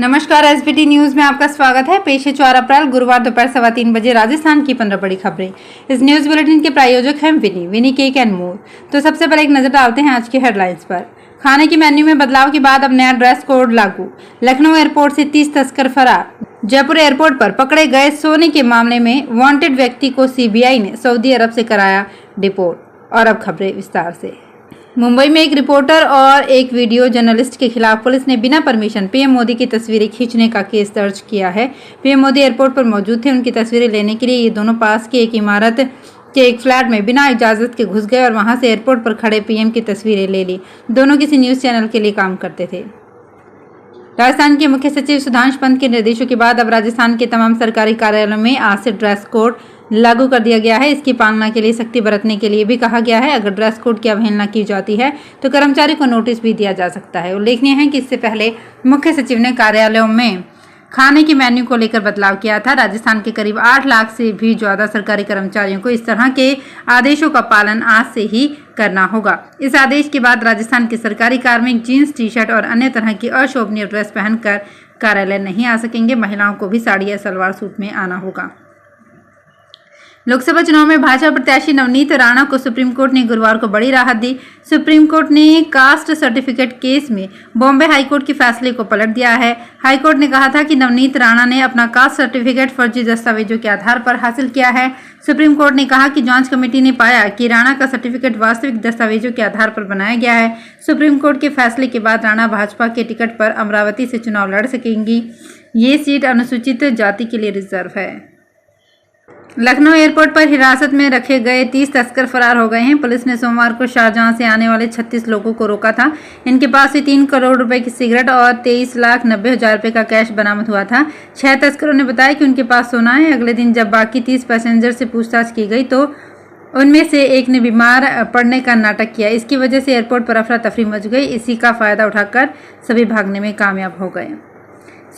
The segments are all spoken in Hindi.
नमस्कार, एसबीटी न्यूज में आपका स्वागत है। पेश है 4 अप्रैल गुरुवार दोपहर 3:15 बजे राजस्थान की 15 बड़ी खबरें। इस न्यूज बुलेटिन के प्रायोजक हैं विनी केक एंड मोर। तो सबसे पहले एक नजर डालते हैं आज की हेडलाइंस पर। खाने के मेन्यू में बदलाव के बाद अब नया ड्रेस कोड लागू। लखनऊ एयरपोर्ट से 30 तस्कर फरार। जयपुर एयरपोर्ट पर पकड़े गए सोने के मामले में वांटेड व्यक्ति को सीबीआई ने सऊदी अरब से कराया डिपोर्ट। और अब खबरें विस्तार से। मुंबई में एक रिपोर्टर और एक वीडियो जर्नलिस्ट के खिलाफ पुलिस ने बिना परमिशन पीएम मोदी की तस्वीरें खींचने का केस दर्ज किया है। पीएम मोदी एयरपोर्ट पर मौजूद थे। उनकी तस्वीरें लेने के लिए ये दोनों पास की एक इमारत के एक फ्लैट में बिना इजाजत के घुस गए और वहां से एयरपोर्ट पर खड़े पीएम की तस्वीरें ले ली। दोनों किसी न्यूज चैनल के लिए काम करते थे। राजस्थान के मुख्य सचिव सुधांशु पंत के निर्देशों के बाद अब राजस्थान के तमाम सरकारी कार्यालयों में आज से ड्रेस कोड लागू कर दिया गया है। इसकी पालना के लिए सख्ती बरतने के लिए भी कहा गया है। अगर ड्रेस कोड की अवहेलना की जाती है तो कर्मचारी को नोटिस भी दिया जा सकता है। उल्लेखनीय है कि इससे पहले मुख्य सचिव ने कार्यालयों में खाने के मेन्यू को लेकर बदलाव किया था। राजस्थान के करीब 8 लाख से भी ज्यादा सरकारी कर्मचारियों को इस तरह के आदेशों का पालन आज से ही करना होगा। इस आदेश के बाद राजस्थान के सरकारी कार्मिक जीन्स, टी-शर्ट और अन्य तरह की अशोभनीय ड्रेस पहनकर कार्यालय नहीं आ सकेंगे। महिलाओं को भी साड़ी या सलवार सूट में आना होगा। लोकसभा चुनाव में भाजपा प्रत्याशी नवनीत राणा को सुप्रीम कोर्ट ने गुरुवार को बड़ी राहत दी। सुप्रीम कोर्ट ने कास्ट सर्टिफिकेट केस में बॉम्बे हाईकोर्ट के फैसले को पलट दिया है। हाईकोर्ट ने कहा था कि नवनीत राणा ने अपना कास्ट सर्टिफिकेट फर्जी दस्तावेजों के आधार पर हासिल किया है। सुप्रीम कोर्ट ने कहा कि जांच कमेटी ने पाया कि राणा का सर्टिफिकेट वास्तविक दस्तावेजों के आधार पर बनाया गया है। सुप्रीम कोर्ट के फैसले के बाद राणा भाजपा के टिकट पर अमरावती से चुनाव लड़ सकेंगी। ये सीट अनुसूचित जाति के लिए रिजर्व है। लखनऊ एयरपोर्ट पर हिरासत में रखे गए 30 तस्कर फरार हो गए हैं। पुलिस ने सोमवार को शाहजहां से आने वाले 36 लोगों को रोका था। इनके पास से 3 करोड़ रुपए की सिगरेट और 23,90,000 रुपए का कैश बरामद हुआ था। 6 तस्करों ने बताया कि उनके पास सोना है। अगले दिन जब बाकी 30 पैसेंजर से पूछताछ की गई तो उनमें से एक ने बीमार पड़ने का नाटक किया। इसकी वजह से एयरपोर्ट पर अफरा तफरी मच गई। इसी का फायदा उठाकर सभी भागने में कामयाब हो गए।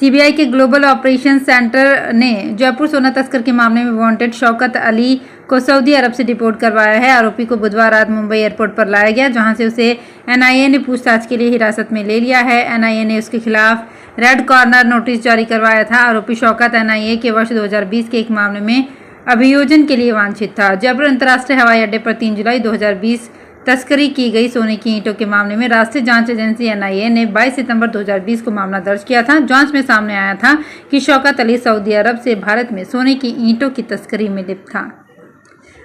सीबीआई के ग्लोबल ऑपरेशन सेंटर ने जयपुर सोना तस्कर के मामले में वांटेड शौकत अली को सऊदी अरब से डिपोर्ट करवाया है। आरोपी को बुधवार रात मुंबई एयरपोर्ट पर लाया गया, जहां से उसे एनआईए ने पूछताछ के लिए हिरासत में ले लिया है। एनआईए ने उसके खिलाफ रेड कॉर्नर नोटिस जारी करवाया था। आरोपी शौकत एनआईए के वर्ष 2020 के एक मामले में अभियोजन के लिए वांछित था। जयपुर अंतर्राष्ट्रीय हवाई अड्डे पर 3 जुलाई 2020 तस्करी की गई सोने की ईंटों के मामले में राष्ट्रीय जांच एजेंसी एनआईए ने 22 सितंबर 2020 को मामला दर्ज किया था। जांच में सामने आया था कि शौकत अली सऊदी अरब से भारत में सोने की ईंटों की तस्करी में लिप्त था।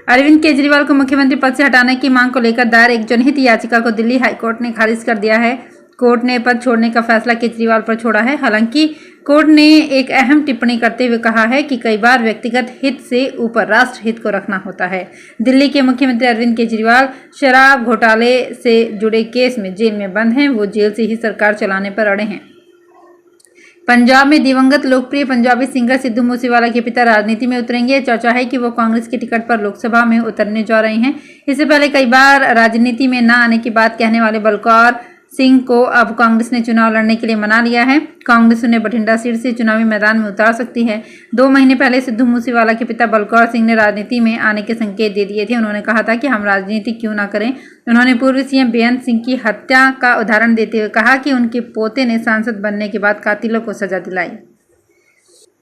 अरविंद केजरीवाल को मुख्यमंत्री पद से हटाने की मांग को लेकर दायर एक जनहित याचिका को दिल्ली हाईकोर्ट ने खारिज कर दिया है। कोर्ट ने पद छोड़ने का फैसला केजरीवाल पर छोड़ा है। हालांकि कोर्ट ने एक अहम टिप्पणी करते हुए कहा है कि कई बार व्यक्तिगत हित से ऊपर राष्ट्र हित को रखना होता है। दिल्ली के मुख्यमंत्री अरविंद केजरीवाल शराब घोटाले से जुड़े केस में जेल में बंद हैं। वो जेल से ही सरकार चलाने पर अड़े हैं। पंजाब में दिवंगत लोकप्रिय पंजाबी सिंगर सिद्धू मूसेवाला के पिता राजनीति में उतरेंगे। चर्चा है कि वो कांग्रेस के टिकट पर लोकसभा में उतरने जा रहे हैं। इससे पहले कई बार राजनीति में न आने की बात कहने वाले बलकौर सिंह को अब कांग्रेस ने चुनाव लड़ने के लिए मना लिया है। कांग्रेस उन्हें बठिंडा सीट से चुनावी मैदान में उतार सकती है। 2 महीने पहले सिद्धू मूसेवाला के पिता बलकौर सिंह ने राजनीति में आने के संकेत दे दिए थे। उन्होंने कहा था कि हम राजनीति क्यों ना करें। उन्होंने पूर्व सीएम बेअंत सिंह की हत्या का उदाहरण देते हुए कहा कि उनके पोते ने सांसद बनने के बाद कातिलों को सजा दिलाई।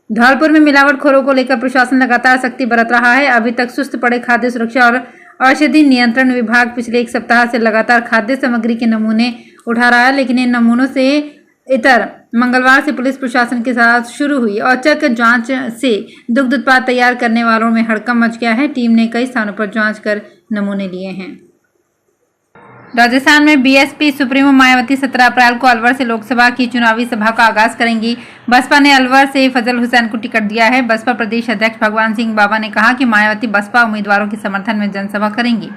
धौलपुर में मिलावटखोरों को लेकर प्रशासन लगातार सख्ती बरत रहा है। अभी तक सुस्त पड़े खाद्य सुरक्षा और औषधि नियंत्रण विभाग पिछले 1 सप्ताह से लगातार खाद्य सामग्री के नमूने उठा रहा है, लेकिन इन नमूनों से इतर मंगलवार से पुलिस प्रशासन के साथ शुरू हुई औचक जांच से दुग्ध उत्पाद तैयार करने वालों में हड़कंप मच गया है। टीम ने कई स्थानों पर जांच कर नमूने लिए हैं। राजस्थान में बीएसपी सुप्रीमो मायावती 17 अप्रैल को अलवर से लोकसभा की चुनावी सभा का आगाज करेंगी। बसपा ने अलवर से फजल हुसैन को टिकट दिया है। बसपा प्रदेश अध्यक्ष भगवान सिंह बाबा ने कहा कि मायावती बसपा उम्मीदवारों के समर्थन में जनसभा करेंगी।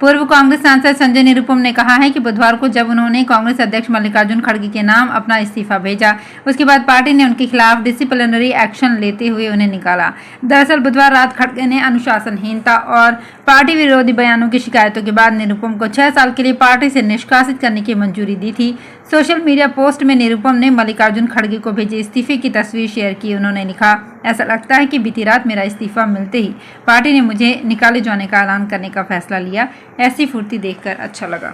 पूर्व कांग्रेस सांसद संजय निरुपम ने कहा है कि बुधवार को जब उन्होंने कांग्रेस अध्यक्ष मल्लिकार्जुन खड़गे के नाम अपना इस्तीफा भेजा, उसके बाद पार्टी ने उनके खिलाफ डिसिप्लिनरी एक्शन लेते हुए उन्हें निकाला। दरअसल बुधवार रात खड़गे ने अनुशासनहीनता और पार्टी विरोधी बयानों की शिकायतों के बाद निरुपम को 6 साल के लिए पार्टी से निष्कासित करने की मंजूरी दी थी। सोशल मीडिया पोस्ट में निरुपम ने मल्लिकार्जुन खड़गे को भेजे इस्तीफे की तस्वीर शेयर की। उन्होंने लिखा, ऐसा लगता है कि बीती रात मेरा इस्तीफा मिलते ही पार्टी ने मुझे निकाले जाने का ऐलान करने का फैसला लिया। ऐसी फुर्ती देखकर अच्छा लगा।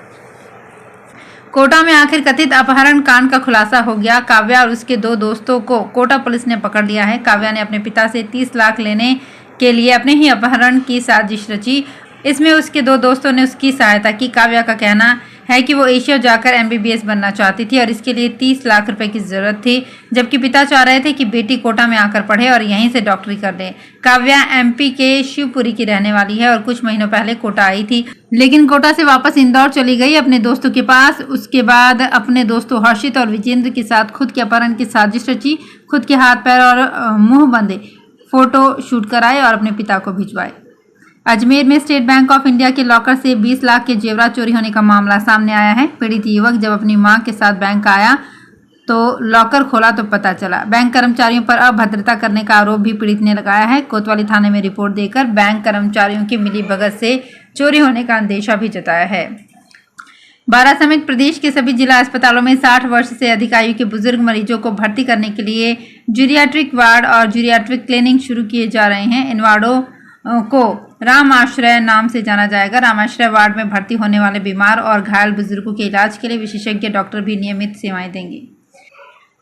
कोटा में आखिर कथित अपहरण कांड का खुलासा हो गया। काव्या और उसके 2 दोस्तों को कोटा पुलिस ने पकड़ लिया है। काव्या ने अपने पिता से 30 लाख लेने के लिए अपने ही अपहरण की साजिश रची। इसमें उसके 2 दोस्तों ने उसकी सहायता की। काव्या का कहना है कि वो एशिया जाकर MBBS बनना चाहती थी और इसके लिए 30 लाख रुपए की जरूरत थी, जबकि पिता चाह रहे थे कि बेटी कोटा में आकर पढ़े और यहीं से डॉक्टरी कर ले। काव्या MP के शिवपुरी की रहने वाली है और कुछ महीनों पहले कोटा आई थी, लेकिन कोटा से वापस इंदौर चली गई अपने दोस्तों के पास। उसके बाद अपने दोस्तों हर्षित और विजेंद्र के साथ खुद के अपहरण की साजिश रची। खुद के हाथ पैर और मुंह बंधे फोटो शूट कराए और अपने पिता को भिजवाए। अजमेर में स्टेट बैंक ऑफ इंडिया के लॉकर से 20 लाख के जेवरात चोरी होने का मामला सामने आया है। पीड़ित युवक जब अपनी मां के साथ बैंक आया तो लॉकर खोला तो पता चला बैंक कर्मचारियों पर अभद्रता करने का आरोप भी पीड़ित ने लगाया है। कोतवाली थाने में रिपोर्ट देकर बैंक कर्मचारियों की मिलीभगत से चोरी होने का अंदेशा भी जताया है। बारां समेत प्रदेश के सभी जिला अस्पतालों में 60 वर्ष से अधिक आयु के बुजुर्ग मरीजों को भर्ती करने के लिए जीरियाट्रिक वार्ड और जीरियाट्रिक क्लिनिक शुरू किए जा रहे हैं। इन वार्डों को राम आश्रय नाम से जाना जाएगा। राम आश्रय वार्ड में भर्ती होने वाले बीमार और घायल बुजुर्गों के इलाज के लिए विशेषज्ञ डॉक्टर भी नियमित सेवाएं देंगे।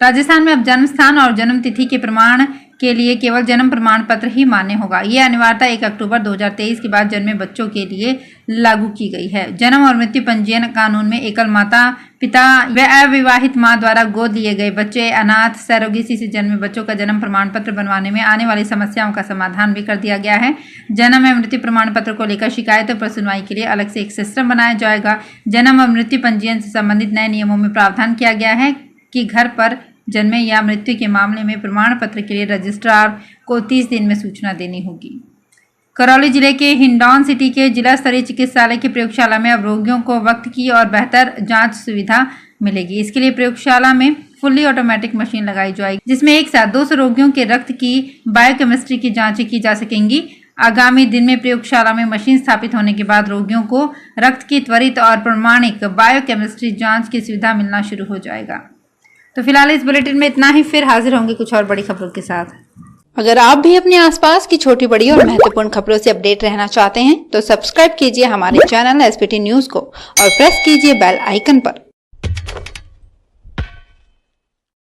राजस्थान में अब जन्म स्थान और जन्म तिथि के प्रमाण के लिए केवल जन्म प्रमाण पत्र ही मान्य होगा। यह अनिवार्यता 1 अक्टूबर 2023 के बाद जन्मे बच्चों के लिए लागू की गई है। जन्म और मृत्यु पंजीयन कानून में एकल माता पिता व अविवाहित मां द्वारा गोद लिए गए बच्चे, अनाथ, सरोगेसी से जन्मे बच्चों का जन्म प्रमाण पत्र बनवाने में आने वाली समस्याओं का समाधान भी कर दिया गया है। जन्म एवं मृत्यु प्रमाण पत्र को लेकर शिकायतों पर सुनवाई के लिए अलग से एक सिस्टम बनाया जाएगा। जन्म और मृत्यु पंजीयन से संबंधित नए नियमों में प्रावधान किया गया है कि घर पर जन्मे या मृत्यु के मामले में प्रमाण पत्र के लिए रजिस्ट्रार को 30 दिन में सूचना देनी होगी। करौली जिले के हिंडौन सिटी के जिला स्तरीय चिकित्सालय की प्रयोगशाला में अब रोगियों को वक्त की और बेहतर जांच सुविधा मिलेगी। इसके लिए प्रयोगशाला में फुल्ली ऑटोमेटिक मशीन लगाई जाएगी, जिसमें एक साथ 200 रोगियों के रक्त की बायोकेमिस्ट्री की जांचें की जा सकेंगी। आगामी दिन में प्रयोगशाला में मशीन स्थापित होने के बाद रोगियों को रक्त की त्वरित और प्रमाणिक बायोकेमिस्ट्री जांच की सुविधा मिलना शुरू हो जाएगा। तो फिलहाल इस बुलेटिन में इतना ही। फिर हाजिर होंगे कुछ और बड़ी खबरों के साथ। अगर आप भी अपने आसपास की छोटी बड़ी और महत्वपूर्ण खबरों से अपडेट रहना चाहते हैं तो सब्सक्राइब कीजिए हमारे चैनल SPT न्यूज को और प्रेस कीजिए बेल आइकन पर।